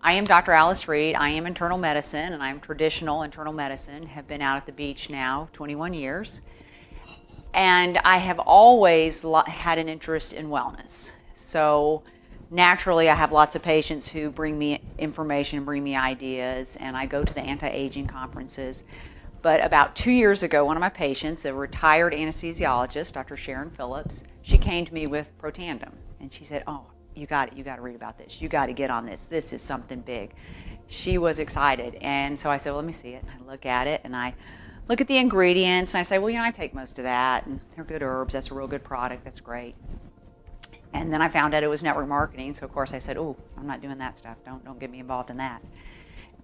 I am Dr. Alice Reed. I am internal medicine, and I'm traditional internal medicine. Have been out at the beach now 21 years. And I have always had an interest in wellness. So naturally, I have lots of patients who bring me information, bring me ideas, and I go to the anti-aging conferences. But about 2 years ago, one of my patients, a retired anesthesiologist, Dr. Sharon Phillips, she came to me with Protandim. And she said, oh, you got to read about this. You got to get on this. This is something big. She was excited. And so I said, well, let me see it. And I look at it, and I look at the ingredients, and I say, well, I take most of that, and they're good herbs. That's a real good product. That's great. And then I found out it was network marketing, so of course I said, oh, I'm not doing that stuff. Don't get me involved in that.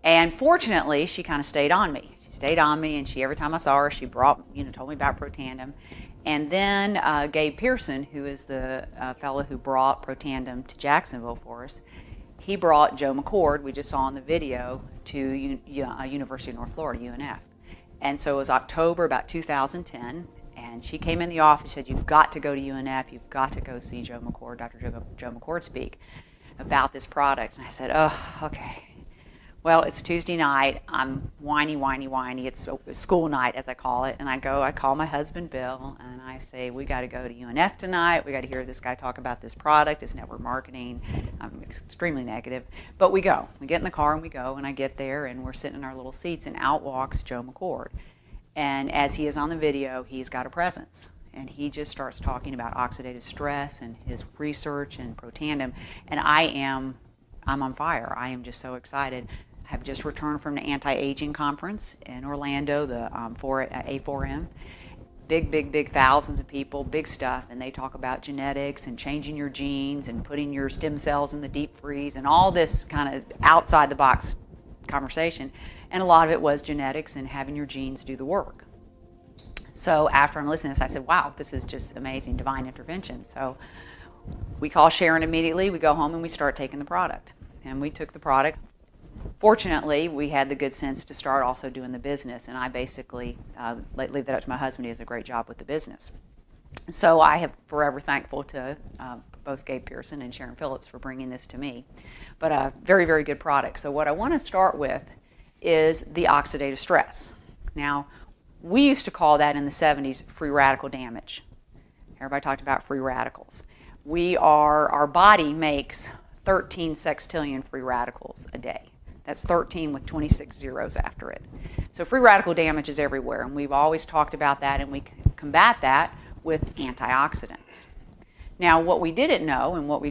And fortunately, she kind of stayed on me. She stayed on me, and every time I saw her, she told me about Protandim. And then Gabe Pearson, who is the fellow who brought Protandim to Jacksonville for us, he brought Joe McCord, we just saw in the video, to University of North Florida, UNF. And so it was October about 2010, and she came in the office and said, you've got to go to UNF, you've got to go see Joe McCord, Dr. Joe McCord speak about this product. And I said, oh, okay. Well, it's Tuesday night. I'm whiny. It's school night, as I call it. And I call my husband, Bill, and I say, we got to go to UNF tonight. We got to hear this guy talk about this product, this network marketing. I'm extremely negative. But we go. We get in the car and we go. And I get there, and we're sitting in our little seats, and out walks Joe McCord. And as he is on the video, he's got a presence. And he just starts talking about oxidative stress and his research and Protandim. And I'm on fire. I am just so excited. Have just returned from the anti-aging conference in Orlando, the A4M. Big thousands of people, big stuff, and they talk about genetics and changing your genes and putting your stem cells in the deep freeze and all this kind of outside the box conversation. And a lot of it was genetics and having your genes do the work. So after I'm listening to this, I said, wow, this is just amazing, divine intervention. So we call Sharon immediately, we go home and we start taking the product. And we took the product. Fortunately, we had the good sense to start also doing the business, and I basically leave that up to my husband. He does a great job with the business. So I have forever thankful to both Gabe Pearson and Sharon Phillips for bringing this to me. But a very, very good product. So what I want to start with is the oxidative stress. Now, we used to call that in the 70s free radical damage. Everybody talked about free radicals. Our body makes 13 sextillion free radicals a day. That's 13 with 26 zeros after it. So free radical damage is everywhere, and we've always talked about that, and we combat that with antioxidants. Now, what we didn't know, and what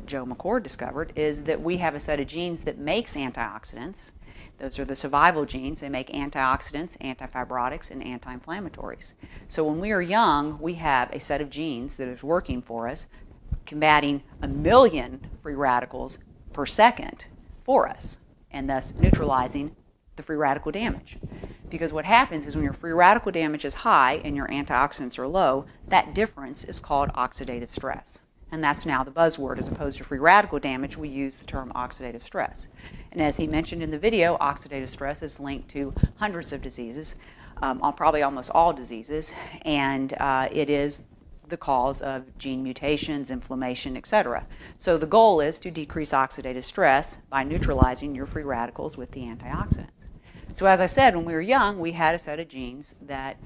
Joe McCord discovered, is that we have a set of genes that makes antioxidants. Those are the survival genes. They make antioxidants, antifibrotics, and anti-inflammatories. So when we are young, we have a set of genes that is working for us, combating 1 million free radicals per second for us, and thus neutralizing the free radical damage. Because what happens is when your free radical damage is high and your antioxidants are low, that difference is called oxidative stress. And that's now the buzzword. As opposed to free radical damage, we use the term oxidative stress. And as he mentioned in the video, oxidative stress is linked to hundreds of diseases, probably almost all diseases, and it is the cause of gene mutations, inflammation, etc. So the goal is to decrease oxidative stress by neutralizing your free radicals with the antioxidants. So as I said, when we were young, we had a set of genes that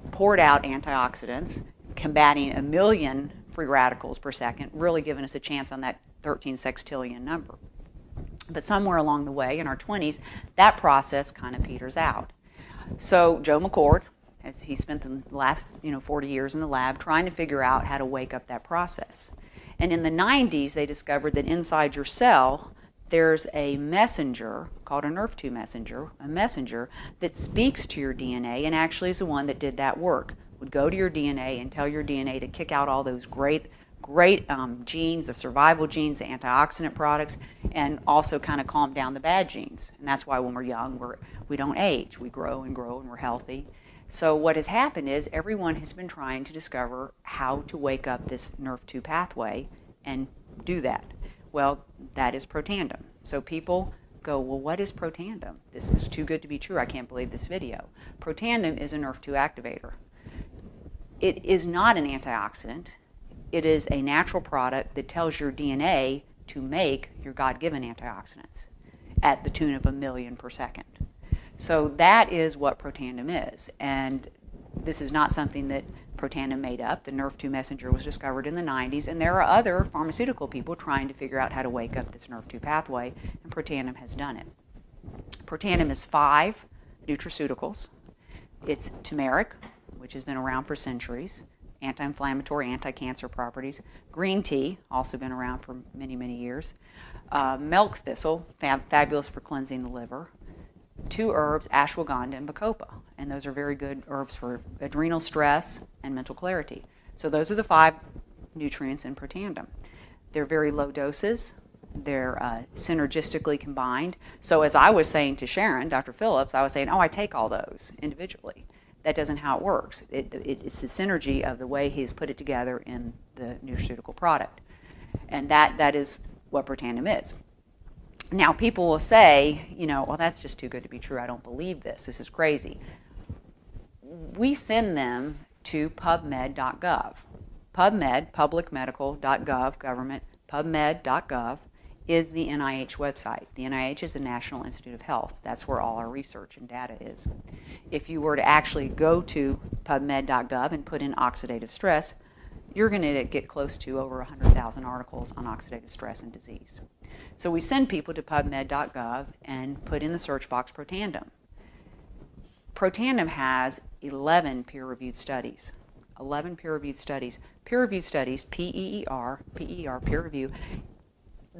poured out antioxidants, combating 1 million free radicals per second, really giving us a chance on that 13 sextillion number. But somewhere along the way, in our 20s, that process kind of peters out. So Joe McCord, as he spent the last 40 years in the lab trying to figure out how to wake up that process. And in the 90s, they discovered that inside your cell, there's a messenger called a NRF2 messenger, a messenger that speaks to your DNA and actually is the one that did that work. Would go to your DNA and tell your DNA to kick out all those great genes, of survival genes, the antioxidant products, and also kind of calm down the bad genes. And that's why when we're young, we don't age. We grow and we're healthy. So what has happened is everyone has been trying to discover how to wake up this NRF2 pathway and do that. Well, that is Protandim. So people go, well, what is Protandim? This is too good to be true. I can't believe this video. Protandim is a NRF2 activator. It is not an antioxidant. It is a natural product that tells your DNA to make your God-given antioxidants. at the tune of 1 million per second. So that is what Protandim is. And this is not something that Protandim made up. The Nrf2 messenger was discovered in the 90s, and there are other pharmaceutical people trying to figure out how to wake up this Nrf2 pathway, and Protandim has done it. Protandim is 5 nutraceuticals. It's turmeric, which has been around for centuries, anti-inflammatory, anti-cancer properties. Green tea, also been around for many, many years. Milk thistle, fabulous for cleansing the liver. 2 herbs, ashwagandha and bacopa, and those are very good herbs for adrenal stress and mental clarity. So those are the 5 nutrients in Protandim. They're very low doses. They're synergistically combined. So as I was saying to Sharon, Dr. Phillips, I was saying, oh, I take all those individually. That doesn't how it works. It's the synergy of the way he's put it together in the nutraceutical product. And that is what Protandim is. Now, people will say, well, that's just too good to be true. I don't believe this. This is crazy. We send them to pubmed.gov. PubMed, publicmedical.gov, government, pubmed.gov is the NIH website. The NIH is the National Institute of Health. That's where all our research and data is. If you were to actually go to pubmed.gov and put in oxidative stress, you're going to get close to over 100,000 articles on oxidative stress and disease. So we send people to pubmed.gov and put in the search box Protandim. Protandim has 11 peer-reviewed studies. 11 peer-reviewed studies. Peer-reviewed studies, P-E-E-R, peer review,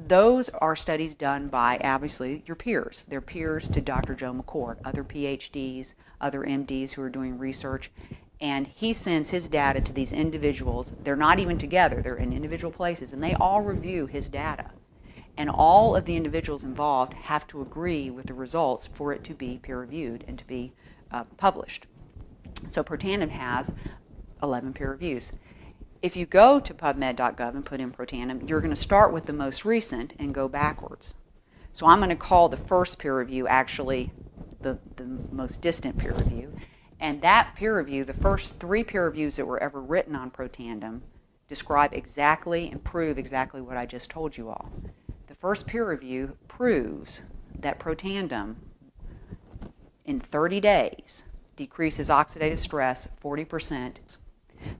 those are studies done by, obviously, your peers. They're peers to Dr. Joe McCord, other PhDs, other MDs who are doing research. And he sends his data to these individuals. They're not even together. They're in individual places. And they all review his data. And all of the individuals involved have to agree with the results for it to be peer-reviewed and to be published. So Protandim has 11 peer reviews. If you go to pubmed.gov and put in Protandim, you're going to start with the most recent and go backwards. So I'm going to call the first peer review actually the most distant peer review. And that peer review, the first 3 peer reviews that were ever written on Protandim, describe exactly and prove exactly what I just told you all. The first peer review proves that Protandim, in 30 days, decreases oxidative stress 40%.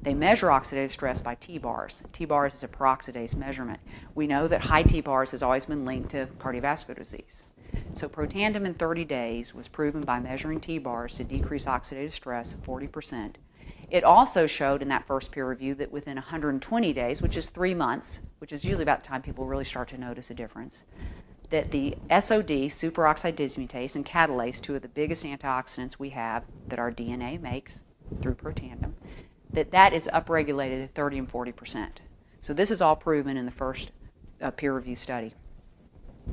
They measure oxidative stress by T-bars. T-bars is a peroxidase measurement. We know that high T-bars has always been linked to cardiovascular disease. So Protandim in 30 days was proven by measuring T-bars to decrease oxidative stress 40%. It also showed in that first peer review that within 120 days, which is 3 months, which is usually about the time people really start to notice a difference, that the SOD, superoxide dismutase, and catalase, 2 of the biggest antioxidants we have that our DNA makes through Protandim, that is upregulated at 30 and 40%. So this is all proven in the first peer review study.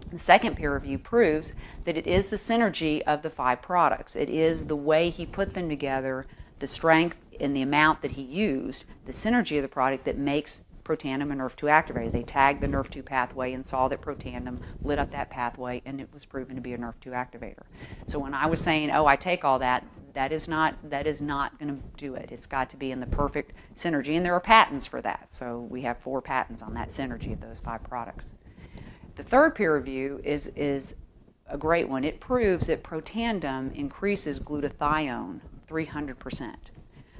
The second peer review proves that it is the synergy of the 5 products. It is the way he put them together, the strength and the amount that he used, the synergy of the product that makes Protandim a Nrf2 activator. They tagged the Nrf2 pathway and saw that Protandim lit up that pathway, and it was proven to be a Nrf2 activator. So when I was saying, oh, I take all that, that is not going to do it. It's got to be in the perfect synergy, and there are patents for that. So we have 4 patents on that synergy of those 5 products. The third peer review is a great one. It proves that Protandim increases glutathione 300%.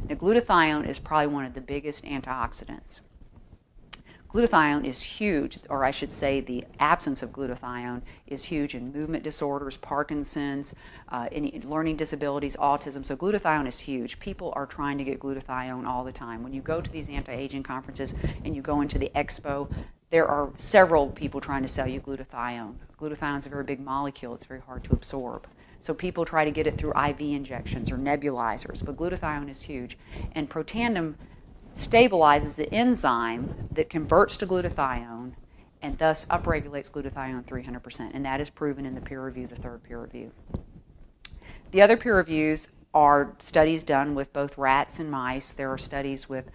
Now, glutathione is probably one of the biggest antioxidants. Glutathione is huge, or I should say the absence of glutathione is huge in movement disorders, Parkinson's, in learning disabilities, autism. So glutathione is huge. People are trying to get glutathione all the time. When you go to these anti-aging conferences and you go into the expo, there are several people trying to sell you glutathione. Glutathione is a very big molecule. It's very hard to absorb. So people try to get it through IV injections or nebulizers, but glutathione is huge. And Protandim stabilizes the enzyme that converts to glutathione and thus upregulates glutathione 300%. And that is proven in the peer review, the third peer review. The other peer reviews are studies done with both rats and mice. There are studies with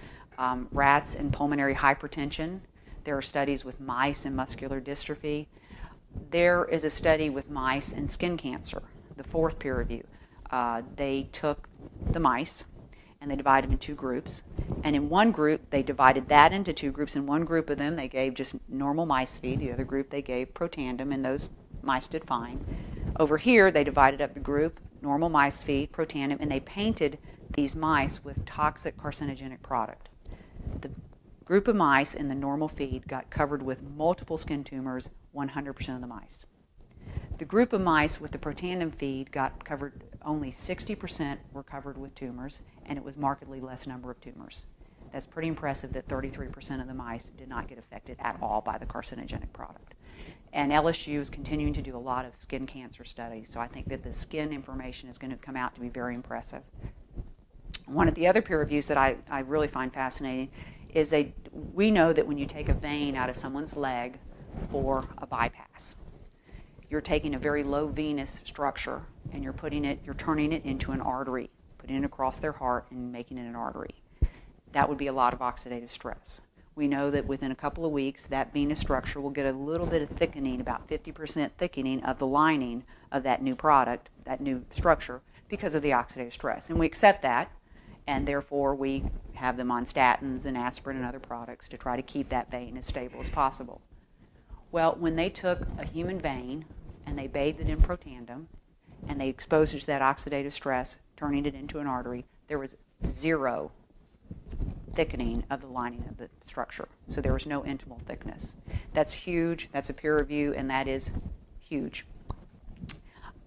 rats and pulmonary hypertension. There are studies with mice and muscular dystrophy. There is a study with mice and skin cancer, the fourth peer review. They took the mice and they divided them in 2 groups. And in one group, they divided that into 2 groups. In one group of them, they gave just normal mice feed. The other group, they gave Protandim, and those mice did fine. Over here, they divided up the group, normal mice feed, Protandim, and they painted these mice with toxic carcinogenic product. The group of mice in the normal feed got covered with multiple skin tumors, 100% of the mice. The group of mice with the Protandim feed got covered, only 60% were covered with tumors, and it was markedly less number of tumors. That's pretty impressive that 33% of the mice did not get affected at all by the carcinogenic product. And LSU is continuing to do a lot of skin cancer studies, so I think that the skin information is going to come out to be very impressive. One of the other peer reviews that I really find fascinating is we know that when you take a vein out of someone's leg for a bypass, you're taking a very low venous structure and you're turning it into an artery, putting it across their heart and making it an artery. That would be a lot of oxidative stress. We know that within a couple of weeks, that venous structure will get a little bit of thickening, about 50% thickening of the lining of that new product, that new structure, because of the oxidative stress. And we accept that, and therefore we have them on statins and aspirin and other products to try to keep that vein as stable as possible. Well, when they took a human vein and they bathed it in Protandim and they exposed it to that oxidative stress, turning it into an artery, there was zero thickening of the lining of the structure. So there was no intimal thickness. That's huge. That's a peer review, and that is huge.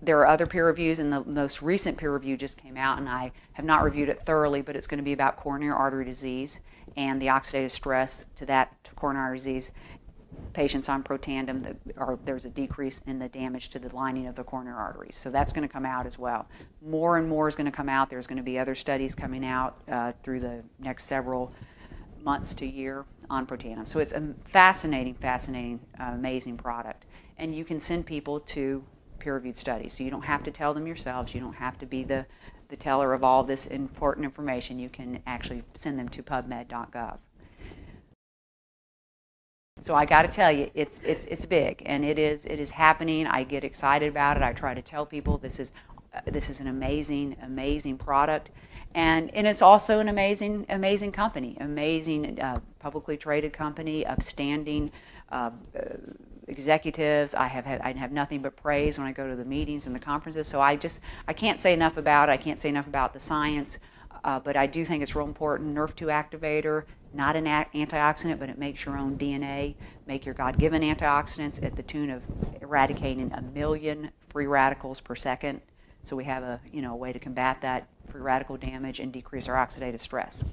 There are other peer reviews, and the most recent peer review just came out, and I have not reviewed it thoroughly, but it's going to be about coronary artery disease and the oxidative stress to that coronary artery disease. Patients on Protandim, there's a decrease in the damage to the lining of the coronary arteries. So that's going to come out as well. More and more is going to come out. There's going to be other studies coming out through the next several months to year on Protandim. So it's a fascinating, amazing product. And you can send people to peer-reviewed studies. So you don't have to tell them yourselves. You don't have to be the teller of all this important information. You can actually send them to pubmed.gov. So I got to tell you, it's big, and it is happening. I get excited about it. I try to tell people this is an amazing product, and it's also an amazing company, amazing publicly traded company, upstanding executives. I have nothing but praise when I go to the meetings and the conferences. So I can't say enough about it. I can't say enough about the science, but I do think it's real important. NRF2 activator. Not an antioxidant, but it makes your own DNA, make your God-given antioxidants at the tune of eradicating 1 million free radicals per second. So we have a way to combat that free radical damage and decrease our oxidative stress.